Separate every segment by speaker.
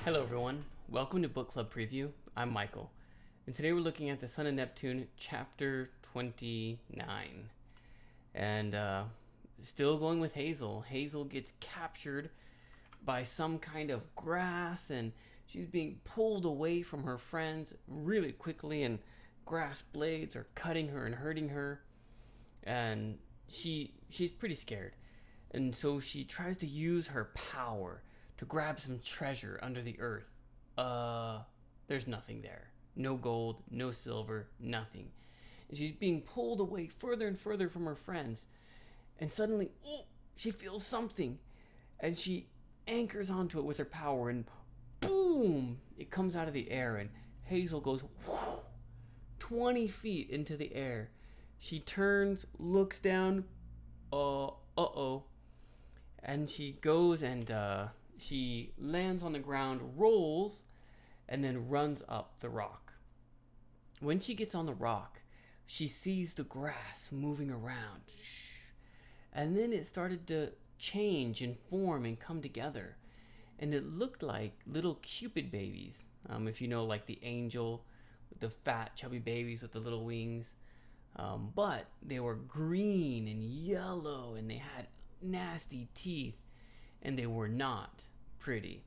Speaker 1: Hello everyone, welcome to Book Club Preview. I'm Michael, and today we're looking at the Son of Neptune, chapter 29. And still going with Hazel. Hazel gets captured by some kind of grass, and she's being pulled away from her friends really quickly, and grass blades are cutting her and hurting her, and she's pretty scared. And so she tries to use her power to grab some treasure under the earth. There's nothing there. No gold, no silver, nothing. And she's being pulled away further and further from her friends. And suddenly, she feels something. And she anchors onto it with her power, and boom! It comes out of the air, and Hazel goes 20 feet into the air. She turns, looks down, uh-oh. And she goes and she lands on the ground, rolls, and then runs up the rock. When she gets on the rock, she sees the grass moving around. And then it started to change and form and come together. And it looked like little Cupid babies. If you know, like the angel with the fat, chubby babies with the little wings. But they were green and yellow, and they had nasty teeth, and they were not pretty.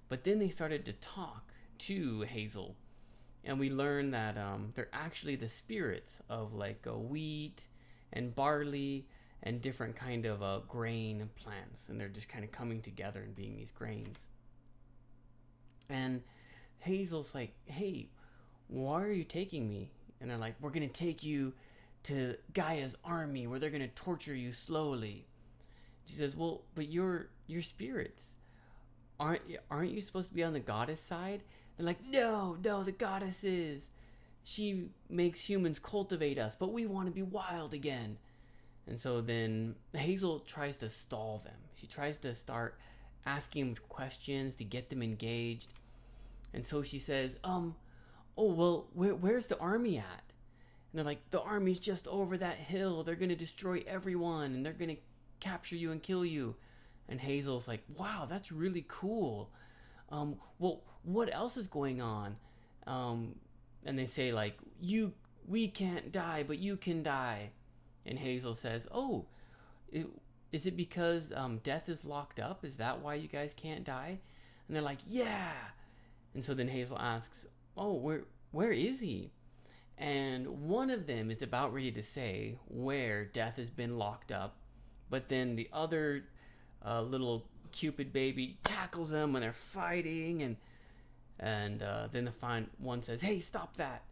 Speaker 1: But then they started to talk to Hazel, and we learned that they're actually the spirits of like wheat and barley and different kind of grain plants, and they're just kind of coming together and being these grains. And Hazel's like, hey, why are you taking me? And they're like, we're gonna take you to Gaia's army where they're gonna torture you slowly. She says, well, but you're spirits. Aren't you supposed to be on the goddess side? They're like, no, the goddess is. She makes humans cultivate us, but we want to be wild again. And so then Hazel tries to stall them. She tries to start asking questions to get them engaged. And so she says, oh, well, where's the army at? And they're like, the army's just over that hill. They're going to destroy everyone, and they're going to capture you and kill you. And Hazel's like, wow, that's really cool. Well, what else is going on? And they say like, we can't die, but you can die. And Hazel says, oh, is it because death is locked up? Is that why you guys can't die? And they're like, yeah. And so then Hazel asks, oh, where is he? And one of them is about ready to say where death has been locked up, but then the other little Cupid baby tackles them when they're fighting, and then the fine one says, hey, stop that.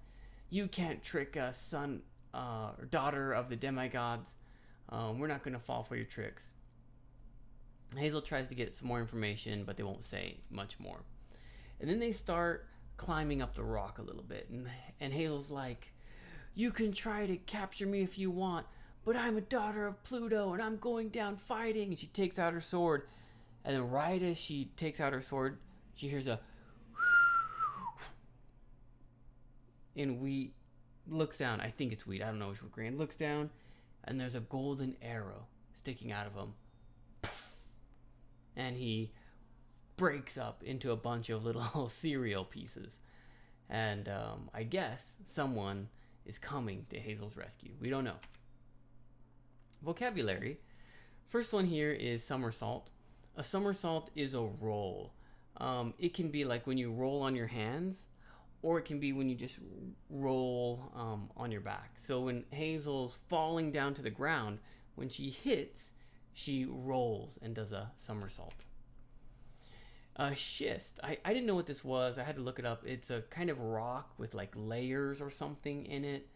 Speaker 1: You can't trick us, son or daughter of the demigods. We're not going to fall for your tricks. Hazel tries to get some more information, but they won't say much more. And then they start climbing up the rock a little bit, and Hazel's like, you can try to capture me if you want, but I'm a daughter of Pluto, and I'm going down fighting. And she takes out her sword, and then right as she takes out her sword, she hears a and Wheat looks down. I think it's Wheat, I don't know which one. Grand looks down, and there's a golden arrow sticking out of him, and he breaks up into a bunch of little cereal pieces. And I guess someone is coming to Hazel's rescue. We don't know. Vocabulary. First one here is somersault. A somersault is a roll. It can be like when you roll on your hands, or it can be when you just roll on your back. So when Hazel's falling down to the ground, when she hits, she rolls and does a somersault. Schist. I didn't know what this was. I had to look it up. It's a kind of rock with like layers or something in it.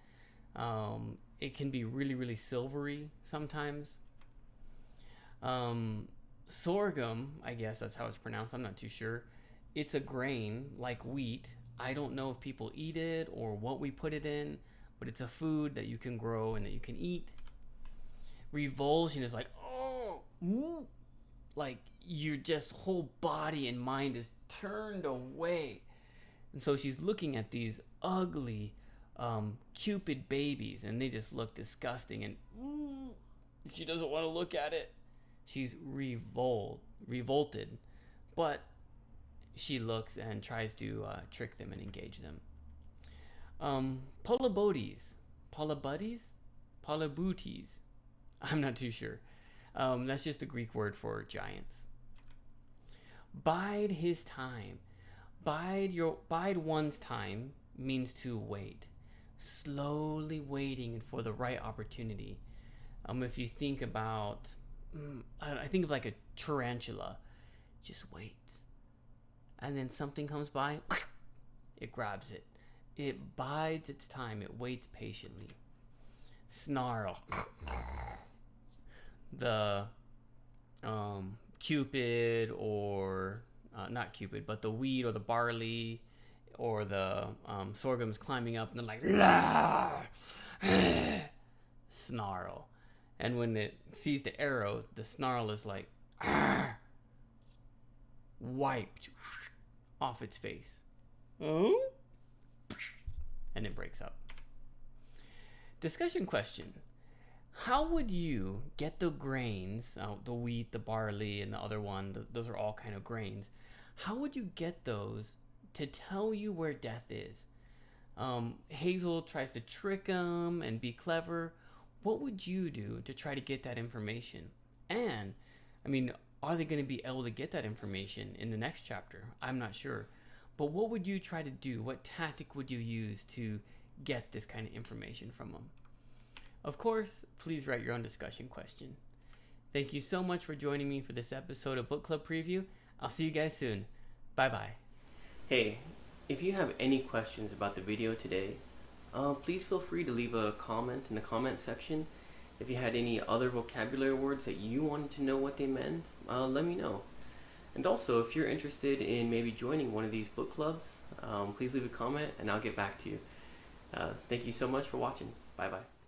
Speaker 1: It can be really, really silvery sometimes. Sorghum, I guess that's how it's pronounced. I'm not too sure. It's a grain like wheat. I don't know if people eat it or what we put it in, but it's a food that you can grow and that you can eat. Revulsion is like, like your just whole body and mind is turned away. And so she's looking at these ugly Cupid babies, and they just look disgusting, and she doesn't want to look at it. She's revolted, but she looks and tries to trick them and engage them. Polybodies. Polybuddies? Polybooties. I'm not too sure. That's just a Greek word for giants. Bide his time. Bide one's time means to wait. Slowly waiting for the right opportunity. If you think about, I think of like a tarantula, just waits. And then something comes by, it grabs it. It bides its time, it waits patiently. Snarl. The Cupid, or not Cupid, but the wheat or the barley or the sorghum's climbing up and they're like, snarl. And when it sees the arrow, the snarl is like, wiped off its face. Oh? And it breaks up. Discussion question. How would you get the grains, the wheat, the barley, and the other one, those are all kind of grains. How would you get those to tell you where death is? Hazel tries to trick him and be clever. What would you do to try to get that information? And, I mean, are they going to be able to get that information in the next chapter? I'm not sure. But what would you try to do? What tactic would you use to get this kind of information from them? Of course, please write your own discussion question. Thank you so much for joining me for this episode of Book Club Preview. I'll see you guys soon. Bye-bye. Hey, if you have any questions about the video today, please feel free to leave a comment in the comment section. If you had any other vocabulary words that you wanted to know what they meant, let me know. And also, if you're interested in maybe joining one of these book clubs, please leave a comment and I'll get back to you. Thank you so much for watching. Bye-bye.